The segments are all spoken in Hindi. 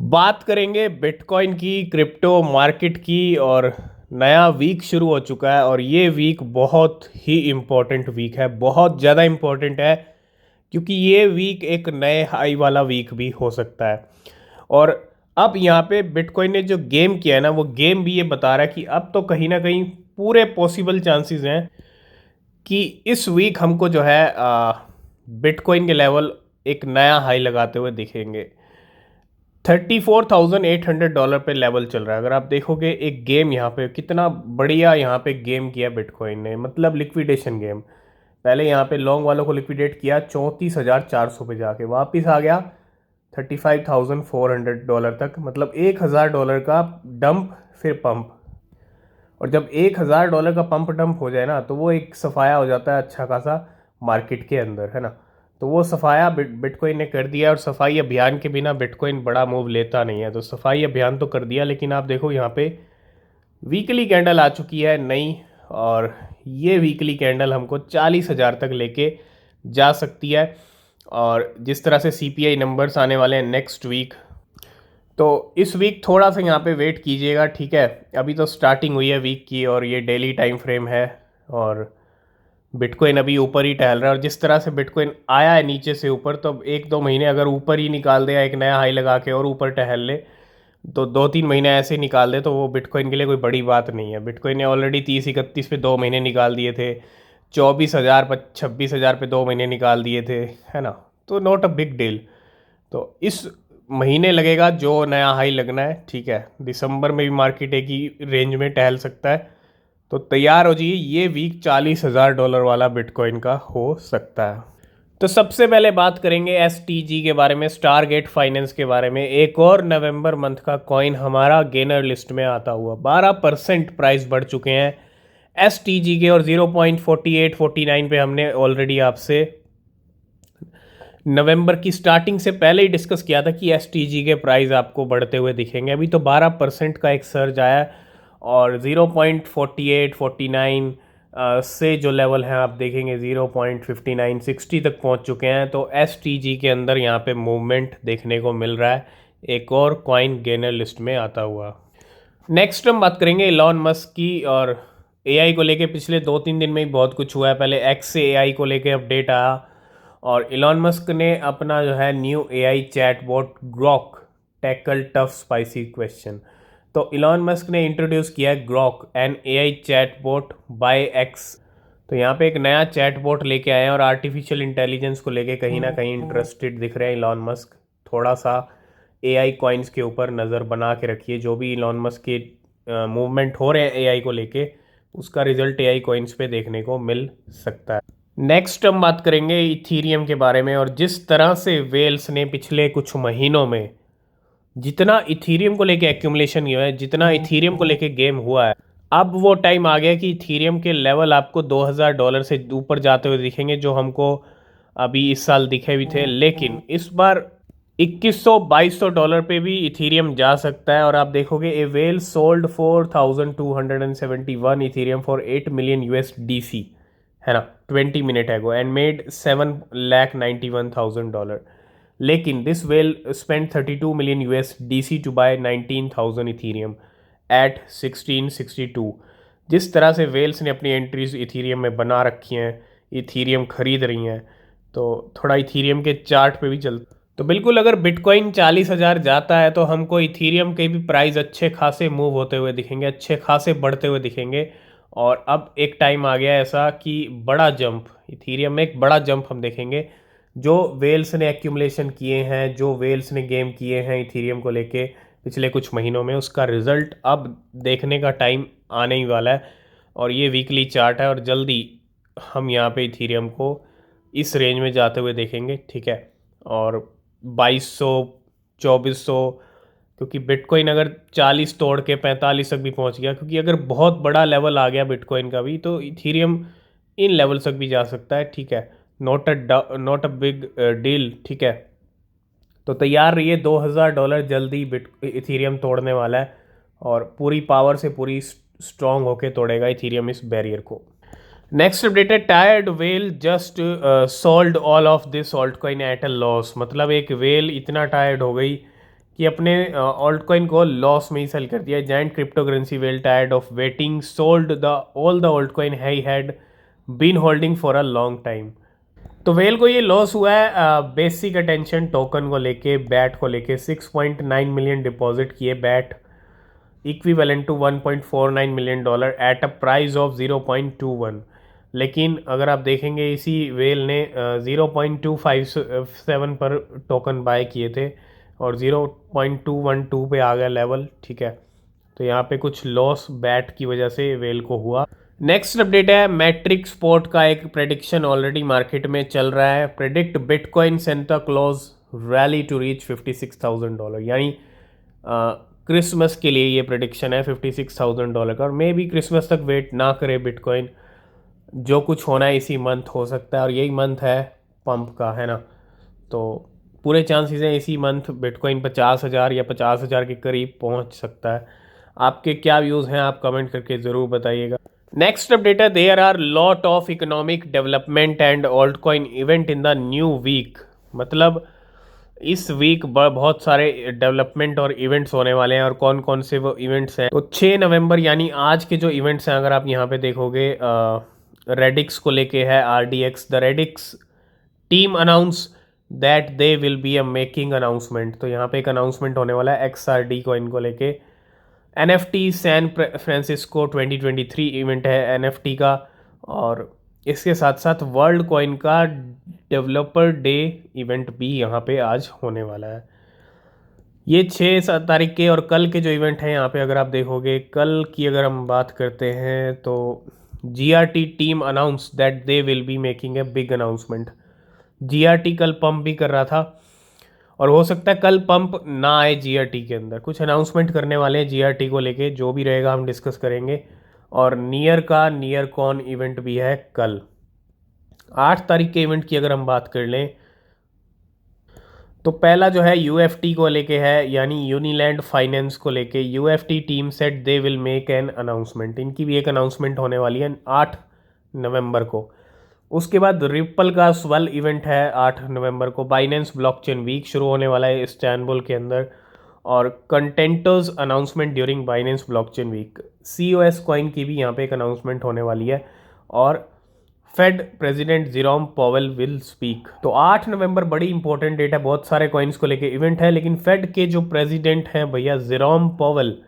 बात करेंगे बिटकॉइन की, क्रिप्टो मार्केट की। और नया वीक शुरू हो चुका है और ये वीक बहुत ही इम्पोर्टेंट वीक है, बहुत ज़्यादा इम्पोर्टेंट है क्योंकि ये वीक एक नए हाई वाला वीक भी हो सकता है। और अब यहाँ पे बिटकॉइन ने जो गेम किया है ना, वो गेम भी ये बता रहा है कि अब तो कहीं ना कहीं पूरे पॉसिबल चांसेस हैं कि इस वीक हमको जो है बिटकॉइन के लेवल एक नया हाई लगाते हुए दिखेंगे। $34,800 पे लेवल चल रहा है। अगर आप देखोगे एक गेम यहाँ पे कितना बढ़िया यहाँ पे गेम किया बिटकॉइन ने, मतलब लिक्विडेशन गेम। पहले यहाँ पे लॉन्ग वालों को लिक्विडेट किया 34,400 पे, जाके वापस आ गया $35,400 तक, मतलब $1,000 का डंप फिर पंप। और जब $1,000 का पंप डंप हो जाए ना, तो वो एक सफाया हो जाता है अच्छा खासा मार्केट के अंदर, है ना। तो वो सफाया बिटकॉइन ने कर दिया। और सफाई अभियान के बिना बिटकॉइन बड़ा मूव लेता नहीं है, तो सफाई अभियान तो कर दिया। लेकिन आप देखो यहाँ पे वीकली कैंडल आ चुकी है नई, और ये वीकली कैंडल हमको 40,000 तक लेके जा सकती है। और जिस तरह से सीपीआई नंबर्स आने वाले हैं नेक्स्ट वीक, तो इस वीक थोड़ा सा यहाँ पे वेट कीजिएगा, ठीक है। अभी तो स्टार्टिंग हुई है वीक की और ये डेली टाइम फ्रेम है, और बिटकॉइन अभी ऊपर ही टहल रहा है। और जिस तरह से बिटकॉइन आया है नीचे से ऊपर, तो अब 1-2 महीने अगर ऊपर ही निकाल दे, एक नया हाई लगा के और ऊपर टहल ले, तो 2-3 महीने ऐसे निकाल दे, तो वो बिटकॉइन के लिए कोई बड़ी बात नहीं है। बिटकॉइन ने ऑलरेडी 30-31 पे 2 महीने निकाल दिए थे, 24,000 पर 26,000 पे 2 महीने निकाल दिए थे, है ना। तो नॉट अ बिग डील। तो इस महीने लगेगा जो नया हाई लगना है, ठीक है। दिसंबर में भी मार्केट एक ही रेंज में टहल सकता है। तो तैयार हो जाइए, ये वीक $40,000 वाला बिटकॉइन का हो सकता है। तो सबसे पहले बात करेंगे एसटीजी के बारे में, स्टारगेट फाइनेंस के बारे में। एक और नवंबर मंथ का कॉइन हमारा गेनर लिस्ट में आता हुआ, 12% प्राइस बढ़ चुके हैं एसटीजी के। और 0.4849 पे हमने ऑलरेडी आपसे नवंबर की स्टार्टिंग से पहले ही डिस्कस किया था कि एसटीजी के प्राइस आपको बढ़ते हुए दिखेंगे। अभी तो 12% का एक सर्ज आया है, और 0.4849 से जो लेवल है आप देखेंगे 0.5960 तक पहुंच चुके हैं। तो एसटीजी के अंदर यहाँ पे मूवमेंट देखने को मिल रहा है, एक और कॉइन गेनर लिस्ट में आता हुआ। नेक्स्ट हम बात करेंगे इलॉन मस्क की। और एआई को लेके पिछले 2-3 दिन में ही बहुत कुछ हुआ है। पहले एक्स से एआई को लेके अपडेट आया, और इलॉन मस्क ने अपना जो है new AI chatbot Grok tackle tough spicy question. तो इलॉन मस्क ने इंट्रोड्यूस किया है Grok, an AI chatbot by X. तो यहाँ पे एक नया चैटबॉट लेके आए हैं, और आर्टिफिशियल इंटेलिजेंस को लेके कहीं ना कहीं इंटरेस्टेड दिख रहे हैं इलॉन मस्क। थोड़ा सा एआई कॉइन्स के ऊपर नज़र बना के रखिए। जो भी इलॉन मस्क के मूवमेंट हो रहे हैं एआई को लेके, उसका रिजल्ट एआई कॉइन्स पे देखने को मिल सकता है। नेक्स्ट हम बात करेंगे इथीरियम के बारे में। और जिस तरह से वेल्स ने पिछले कुछ महीनों में जितना इथीरियम को लेके एक्यूमुलेशन हुआ है, जितना इथीरियम को लेके गेम हुआ है, अब वो टाइम आ गया कि इथीरियम के लेवल आपको $2,000 से ऊपर जाते हुए दिखेंगे, जो हमको अभी इस साल दिखे भी थे। लेकिन इस बार 2100-2200 पे भी इथीरियम जा सकता है। और आप देखोगे a whale sold 4,271 ethereum for 8 million USDC, है ना, 20 मिनट एगो, एंड मेड $7,91,000। लेकिन this whale spend 32 million USDC to buy 19,000 Ethereum at 1662। जिस तरह से वेल्स ने अपनी एंट्रीज इथीरियम में बना रखी हैं, इथीरियम खरीद रही हैं, तो थोड़ा इथीरियम के चार्ट पे भी चल। तो बिल्कुल अगर बिटकॉइन 40,000 जाता है, तो हमको इथीरियम के भी प्राइस अच्छे खासे मूव होते हुए दिखेंगे, अच्छे खासे बढ़ते हुए दिखेंगे। और अब एक टाइम आ गया ऐसा कि बड़ा जंप, इथीरियम में एक बड़ा जंप हम देखेंगे। जो वेल्स ने एक्यूमुलेशन किए हैं, जो वेल्स ने गेम किए हैं इथीरियम को लेके पिछले कुछ महीनों में, उसका रिजल्ट अब देखने का टाइम आने ही वाला है। और ये वीकली चार्ट है, और जल्दी हम यहाँ पे इथीरियम को इस रेंज में जाते हुए देखेंगे, ठीक है। और 2200, 2400, क्योंकि बिटकॉइन अगर 40 तोड़ के 45 तक भी पहुंच गया, क्योंकि अगर बहुत बड़ा लेवल आ गया बिटकॉइन का भी, तो इथीरियम इन लेवल तक भी जा सकता है, ठीक है। नॉट अ बिग डील, ठीक है। तो तैयार रहिए, $2,000 जल्दी बिट इथीरियम तोड़ने वाला है, और पूरी पावर से पूरी स्ट्रांग होके तोड़ेगा इथीरियम इस बैरियर को। नेक्स्ट अपडेट है, tired well just sold all of this alt coin at a loss. मतलब एक वेल इतना टायर्ड हो गई कि अपने ऑल्ट कॉइन को लॉस में ही सेल कर दिया। Giant crypto currency whale tired of waiting sold the all the alt coin he had been holding for a long time. तो वेल को ये लॉस हुआ है बेसिक अटेंशन टोकन को लेके, बैट को लेके। 6.9 मिलियन डिपॉजिट किए BAT, equivalent to $1.49 million at a price of 0.21। लेकिन अगर आप देखेंगे इसी वेल ने 0.257 पर टोकन बाय किए थे और 0.212 पे आ गया लेवल, ठीक है। तो यहाँ पे कुछ लॉस बैट की वजह से वेल को हुआ। नेक्स्ट अपडेट है मैट्रिक स्पोर्ट का एक प्रेडिक्शन ऑलरेडी मार्केट में चल रहा है। Predict bitcoin Santa Claus rally to reach $56,000, यानी क्रिसमस के लिए ये प्रेडिक्शन है $56,000 का। और मे भी क्रिसमस तक वेट ना करे बिटकॉइन, जो कुछ होना है इसी मंथ हो सकता है, और यही मंथ है पंप का, है ना। तो पूरे चांसेस हैं इसी मंथ बिटकॉइन 50,000 या 50,000 के करीब पहुंच सकता है। आपके क्या व्यूज़ हैं, आप कमेंट करके ज़रूर बताइएगा। नेक्स्ट अपडेट है, there are lot of economic development and alt coin event in the new week. मतलब इस वीक बहुत सारे डेवलपमेंट और इवेंट्स होने वाले हैं। और कौन कौन से वो इवेंट्स हैं, तो 6 नवंबर यानी आज के जो इवेंट्स हैं, अगर आप यहाँ पे देखोगे रेडिक्स को लेके है। RDX the radix team announce that they will be a making announcement. तो यहाँ पे एक अनाउंसमेंट होने वाला है XRD कॉइन को लेके। NFT सैन फ्रांसिस्को 2023 इवेंट है NFT का। और इसके साथ साथ वर्ल्ड कॉइन का डेवलपर डे इवेंट भी यहाँ पे आज होने वाला है। ये 6-7 तारीख के और कल के जो इवेंट हैं यहाँ पे अगर आप देखोगे, कल की अगर हम बात करते हैं तो GRT team announce that they will be making a big announcement. GRT कल पंप भी कर रहा था और हो सकता है कल पंप ना आए। GRT के अंदर कुछ अनाउंसमेंट करने वाले हैं GRT को लेके, जो भी रहेगा हम डिस्कस करेंगे। और नियर का नियर कॉन इवेंट भी है कल। 8 तारीख के इवेंट की अगर हम बात कर लें तो पहला जो है UFT को लेके है, यानी यूनिलैंड फाइनेंस को लेके। UFT team set they will make an announcement. इनकी भी एक अनाउंसमेंट होने वाली है 8 नवंबर को। उसके बाद रिपल का स्वेल इवेंट है 8 नवंबर को। बाइनेंस ब्लॉकचेन वीक शुरू होने वाला है इस्तांबुल के अंदर। और contenders announcement during Binance blockchain week. COS coin की भी यहाँ पे एक अनाउंसमेंट होने वाली है। और Fed president Jerome Powell will speak. तो 8 नवंबर बड़ी इंपॉर्टेंट डेट है, बहुत सारे कॉइन्स को लेके इवेंट है। लेकिन फेड के जो प्रेसिडेंट हैं भैया जेरोम पॉवेल,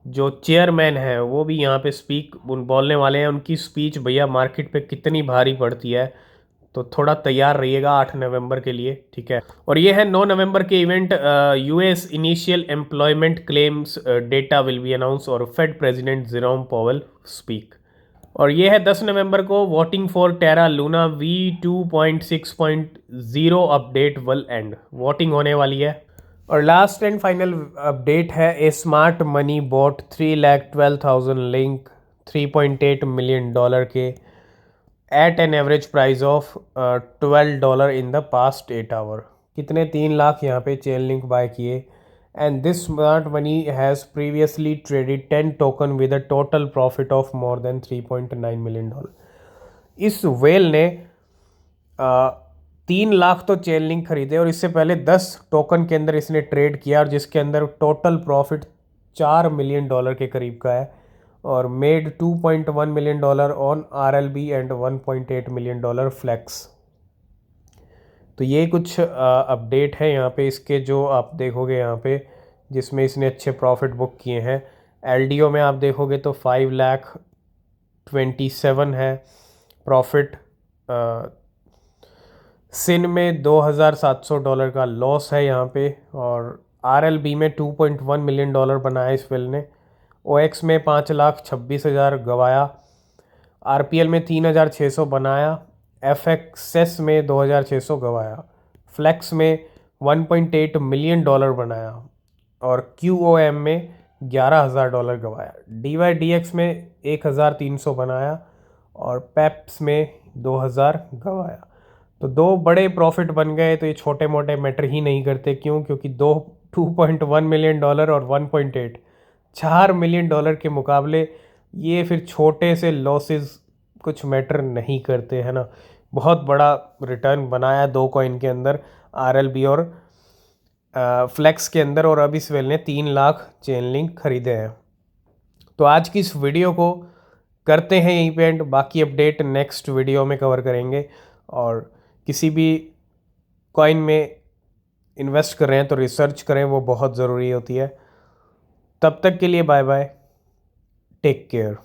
जो चेयरमैन है, वो भी यहाँ पे स्पीक बोलने वाले हैं। उनकी स्पीच भैया मार्केट पे कितनी भारी पड़ती है, तो थोड़ा तैयार रहिएगा 8 नवंबर के लिए, ठीक है। और ये है 9 नवंबर के इवेंट। US initial employment claims data will be announce और Fed president Jerome Powell speak. और ये है 10 नवंबर को, voting for Terra Luna V2.6.0 update will end. Voting होने वाली है। और लास्ट एंड फाइनल अपडेट है, a smart money bought 3,12,000 link $3.8 million के at an average price of $12 in the past 8 hour. कितने 3 लाख यहाँ पे चेन लिंक बाय किए। And this smart money has previously traded 10 token with a total profit of more than $3.9 million. इस वेल ने 3 लाख तो चेन लिंक खरीदे और इससे पहले 10 टोकन के अंदर इसने ट्रेड किया, और जिसके अंदर टोटल प्रॉफिट $4 मिलियन के करीब का है। और made $2.1 million on RLB and $1.8 million flex. तो ये कुछ अपडेट है यहाँ पे इसके, जो आप देखोगे यहाँ पे, जिसमें इसने अच्छे प्रॉफिट बुक किए हैं। LDO में आप देखोगे तो 5,27,000 है प्रॉफिट। सिन में $2,700 का लॉस है यहाँ पे। और RLB में $2.1 मिलियन बनाया इस वेल ने। OX में 5,26,000 गवाया। RPL में 3,600 बनाया। FXS में 2,600 गवाया। फ्लेक्स में $1.8 मिलियन बनाया। और QOM में $11,000 गवाया। DYDX में 1,300 बनाया। और PEPS में 2,000 गवाया। तो 2 बड़े प्रॉफिट बन गए। तो ये छोटे मोटे मैटर ही नहीं करते, क्यों? क्योंकि 2.1 मिलियन और 1.8 $4 मिलियन के मुकाबले ये फिर छोटे से लॉसेस कुछ मैटर नहीं करते, है ना। बहुत बड़ा रिटर्न बनाया 2 कॉइन के अंदर, RLB और फ्लेक्स के अंदर और अबिसवेल ने 3 लाख चेन लिंक खरीदे हैं। तो आज की इस वीडियो को करते हैं यहीं पे एंड, बाकी अपडेट नेक्स्ट वीडियो में कवर करेंगे। और किसी भी कॉइन में इन्वेस्ट कर रहे हैं तो रिसर्च करें, वो बहुत ज़रूरी होती है। तब तक के लिए बाय बाय, टेक केयर।